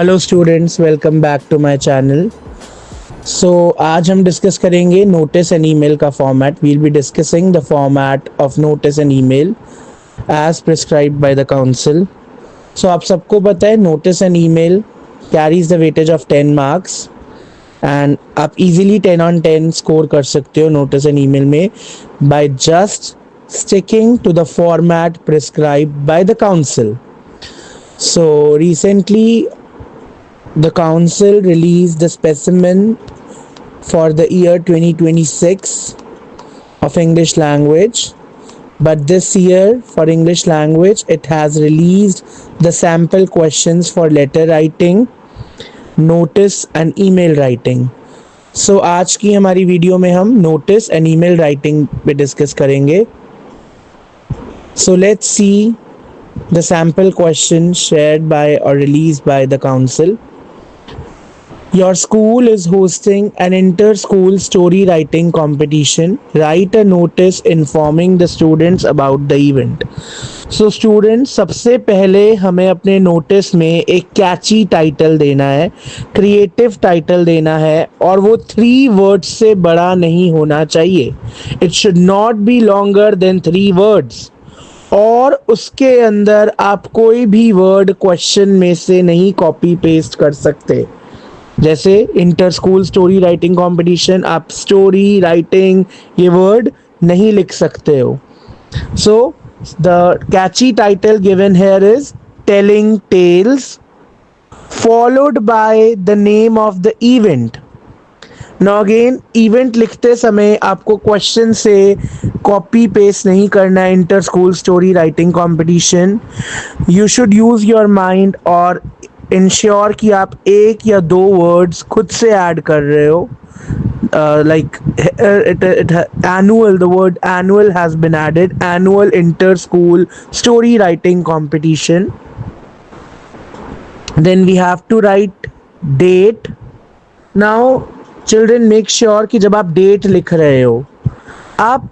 Hello students, welcome back to my channel. आज हम discuss करेंगे नोटिस एंड ईमेल का format. We'll be discussing the format of notice and email as prescribed by the council. आप सबको पता है notice and email carries the weightage of 10 marks and आप easily 10 on 10 score कर सकते हो नोटिस एंड ईमेल में by just sticking to the format prescribed by the council. Recently the council released the specimen for the year 2026 of English language, but this year for English language it has released the sample questions for letter writing, notice and email writing. आज की हमारी video में हम notice and email writing पे discuss करेंगे. Let's see the sample question shared by or released by the council. Your school is hosting an inter-school story writing competition. Write a notice informing the students about the event. Students, सबसे पहले हमें अपने notice में एक कैची title देना है, creative title देना है और वो 3 वर्ड्स से बड़ा नहीं होना चाहिए. It should not be longer than 3 words और उसके अंदर आप कोई भी वर्ड क्वेश्चन में से नहीं कॉपी पेस्ट कर सकते. जैसे inter school story writing competition, आप स्टोरी राइटिंग ये वर्ड नहीं लिख सकते हो. The catchy title given here is telling tales followed by the name of the event. Now again, event लिखते समय आपको क्वेश्चन से कॉपी पेस्ट नहीं करना है. Inter school story writing competition, you should use your mind और ensure कि आप 1 या 2 वर्ड्स खुद से ऐड कर रहे हो. Like annual, the word annual has been added. Annual inter school story writing competition. Then we have to write date. Now children, make sure कि जब आप डेट लिख रहे हो, आप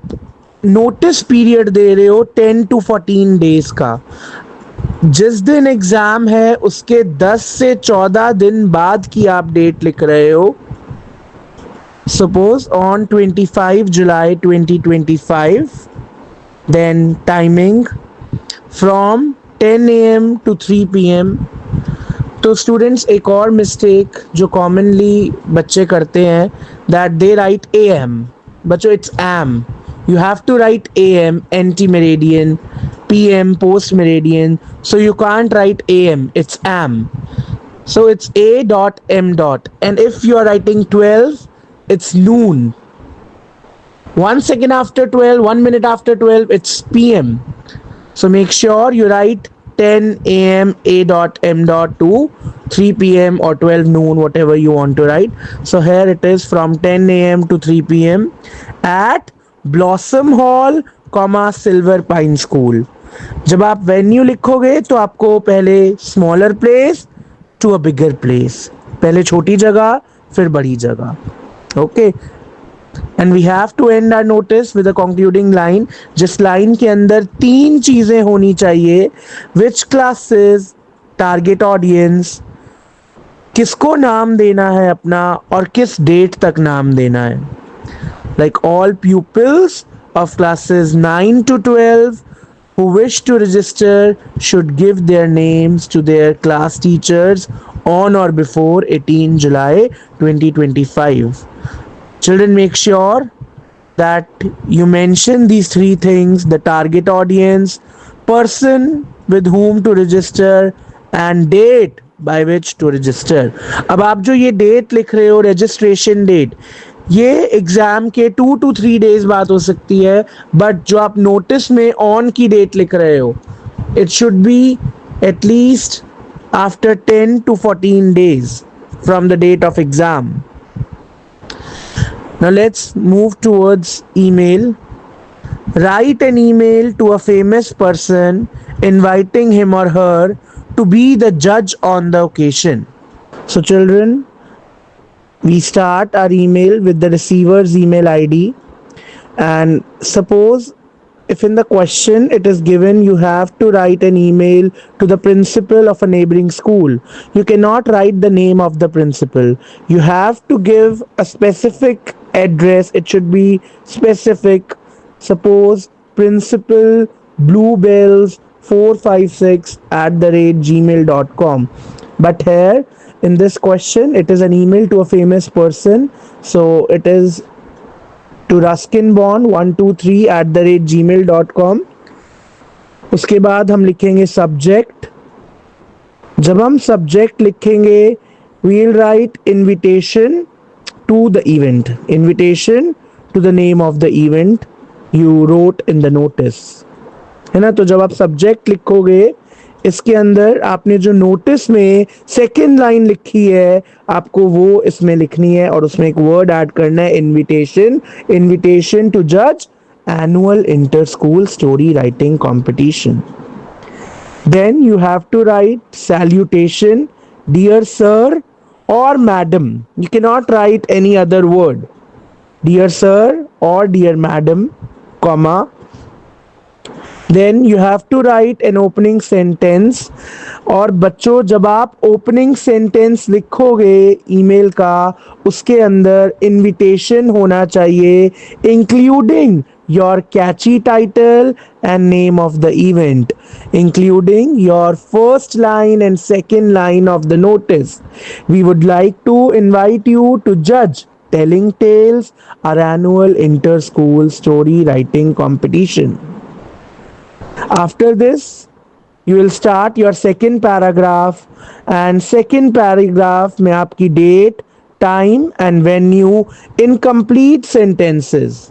नोटिस पीरियड दे रहे हो 10 to 14 डेज का. जिस दिन एग्जाम है उसके 10 से 14 दिन बाद की आप डेट लिख रहे हो. Suppose on 25 July 2025, then timing from 10 AM to 3 PM. तो स्टूडेंट्स, एक और मिस्टेक जो कॉमनली बच्चे करते हैं, दैट दे राइट AM. बच्चों, it's AM. You have to write AM, anti-meridian, PM, post-meridian. So you can't write AM, it's AM. So it's A dot M dot. And if you are writing 12, it's noon. 1 second after 12, 1 minute after 12, it's PM. So make sure you write 10 AM, A dot M dot to 3 PM or 12 noon, whatever you want to write. So here it is from 10 AM to 3 PM at Blossom Hall comma Silver Pine School. जब आप venue लिखोगे तो आपको पहले smaller place to a bigger place, पहले छोटी जगह फिर बड़ी जगह. Okay, and we have to end our notice with a concluding line. जिस लाइन के अंदर 3 चीजें होनी चाहिए: विच क्लासेस, टारगेट ऑडियंस, किसको नाम देना है अपना और किस डेट तक नाम देना है. Like all pupils of classes 9 to 12 who wish to register should give their names to their class teachers on or before 18 July 2025. Children, make sure that you mention these 3 things: the target audience, person with whom to register and date by which to register. अब आप जो ये date लिख रहे हो, registration date, ये exam के 2 to 3 days बाद हो सकती है. बट जो आप नोटिस में ऑन की डेट लिख रहे हो, it should be at least after 10 to 14 days from the date of exam. Now let's move towards email. Write an email to a famous person inviting him or her to be the judge on the occasion. So children, we start our email with the receiver's email ID, and suppose if in the question it is given you have to write an email to the principal of a neighboring school, you cannot write the name of the principal. You have to give a specific address. It should be specific. Suppose principal bluebells 456 at the rate gmail.com. But here in this question it is an email to a famous person, so it is to ruskinborn123 at the rate gmail.com. उसके बाद हम लिखेंगे subject. जब हम subject लिखेंगे we'll write invitation to the event, invitation to the name of the event you wrote in the notice, है ना. तो जब आप सब्जेक्ट लिखोगे इसके अंदर आपने जो नोटिस में सेकेंड लाइन लिखी है आपको वो इसमें लिखनी है और उसमें एक वर्ड ऐड करना है इनविटेशन. इनविटेशन टू जज annual inter school story writing competition. Then you have to write salutation dear sir or madam. You cannot write any other word. Dear sir or dear madam, comma. Then you have to write an opening sentence. और बच्चों जब आप opening sentence लिखोगे email का उसके अंदर invitation होना चाहिए including your catchy title and name of the event, including your first line and second line of the notice. We would like to invite you to judge Telling Tales, our annual inter-school story writing competition. After this, you will start your second paragraph, and second paragraph में आपकी date, time and venue in complete sentences.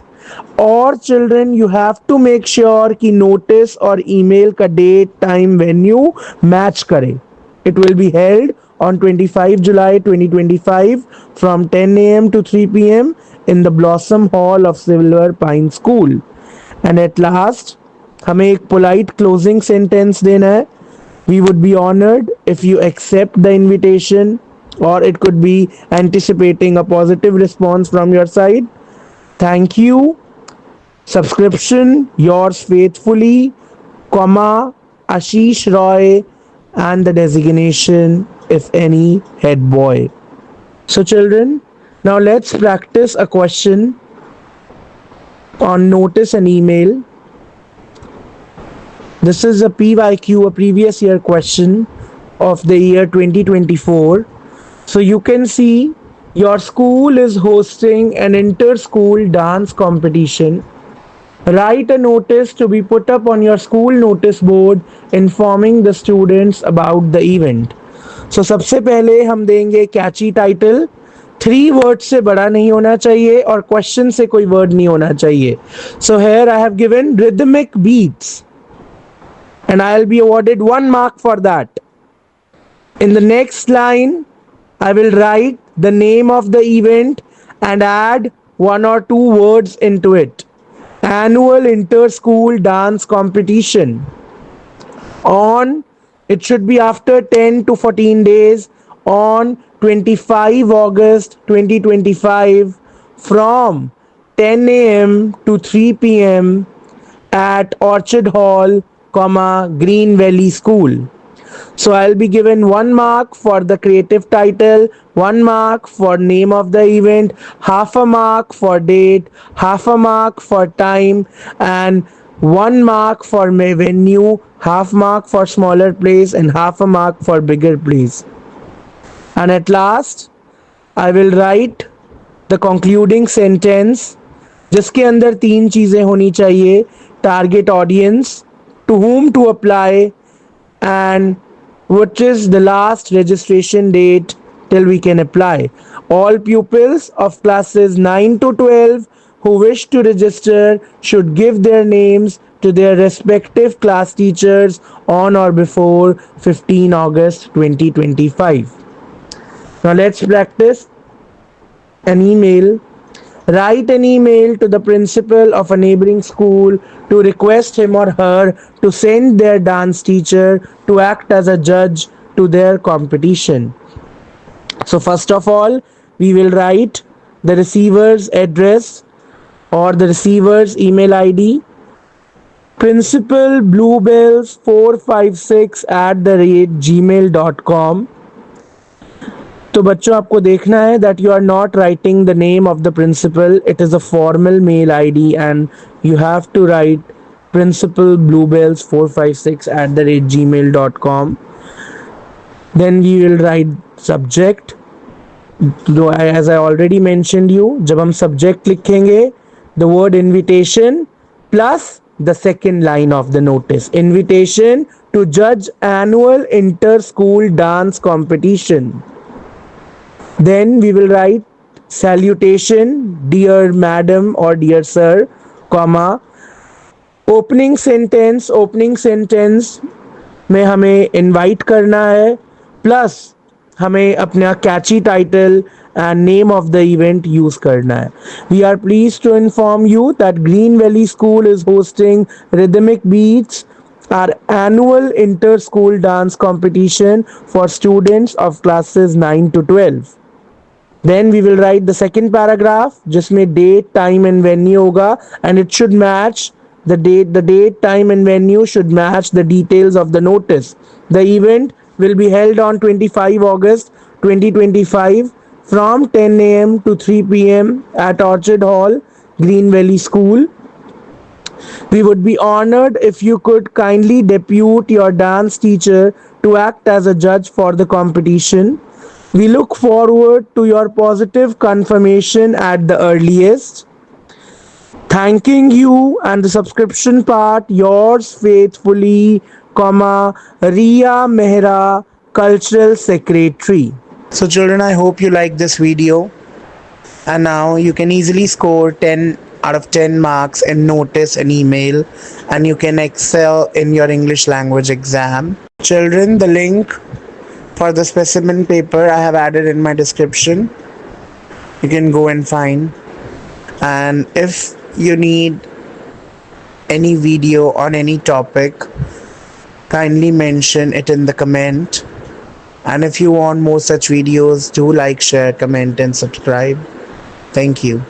और children you have to make sure कि notice और email का date, time, venue match करे. It will be held on 25 July 2025 from 10 a.m. to 3 p.m. in the Blossom Hall of Silver Pine School. And at last हमें एक polite closing sentence देना है. We would be honored if you accept the invitation, or it could be anticipating a positive response from your side. Thank you. Subscription, yours faithfully, comma, Ashish Roy, and the designation, if any, head boy. So children, now let's practice a question on notice and email. This is a PYQ, a previous year question of the year 2024. So you can see your school is hosting an inter-school dance competition. Write a notice to be put up on your school notice board informing the students about the event. So सबसे पहले हम देंगे catchy title. 3 words से बड़ा नहीं होना चाहिए और question से कोई word नहीं होना चाहिए. So here I have given rhythmic beats and I'll be awarded 1 mark for that. In the next line I will write the name of the event and add 1 or 2 words into it. Annual inter-school dance competition. On, it should be after 10 to 14 days, on 25 August 2025 from 10 a.m. to 3 p.m. at Orchard Hall, Green Valley School. So I'll be given 1 mark for the creative title, 1 mark for name of the event, half a mark for date, half a mark for time, and 1 mark for my venue, half mark for smaller place, and half a mark for bigger place. And at last, I will write the concluding sentence जिसके अंदर 3 चीज़ें होनी चाहिए. Target audience, to whom to apply, and which is the last registration date till we can apply. All pupils of classes 9 to 12 who wish to register should give their names to their respective class teachers on or before 15 August 2025. Now let's practice an email. Write an email to the principal of a neighboring school to request him or her to send their dance teacher to act as a judge to their competition. So first of all, we will write the receiver's address or the receiver's email ID. Principal bluebells456@gmail.com. तो बच्चों आपको देखना है that you are not writing the name of the principal. It is a formal mail ID and you have to write principal bluebells456@gmail.com. Then we will write subject. As I already mentioned you, जब हम subject लिखेंगे the word invitation plus the second line of the notice. Invitation to judge annual inter-school dance competition. Then we will write salutation, dear madam or dear sir, comma, opening sentence में हमें invite करना है plus हमें अपना catchy title and name of the event use करना है. We are pleased to inform you that Green Valley School is hosting Rhythmic Beats, our annual inter-school dance competition for students of classes 9 to 12. Then we will write the second paragraph जिसमें date, time and venue होगा and it should match the date, time and venue should match the details of the notice. The event will be held on 25 August 2025 from 10 a.m. to 3 p.m. at Orchard Hall, Green Valley School. We would be honored if you could kindly depute your dance teacher to act as a judge for the competition. We look forward to your positive confirmation at the earliest. Thanking you and the subscription part, yours faithfully, comma, Ria Mehra, Cultural Secretary. So children, I hope you like this video. And now you can easily score 10 out of 10 marks in notice and email, and you can excel in your English language exam. Children, the link for the specimen paper I have added in my description. You can go and find. And if you need any video on any topic, kindly mention it in the comment. And if you want more such videos, do like, share, comment and subscribe. Thank you.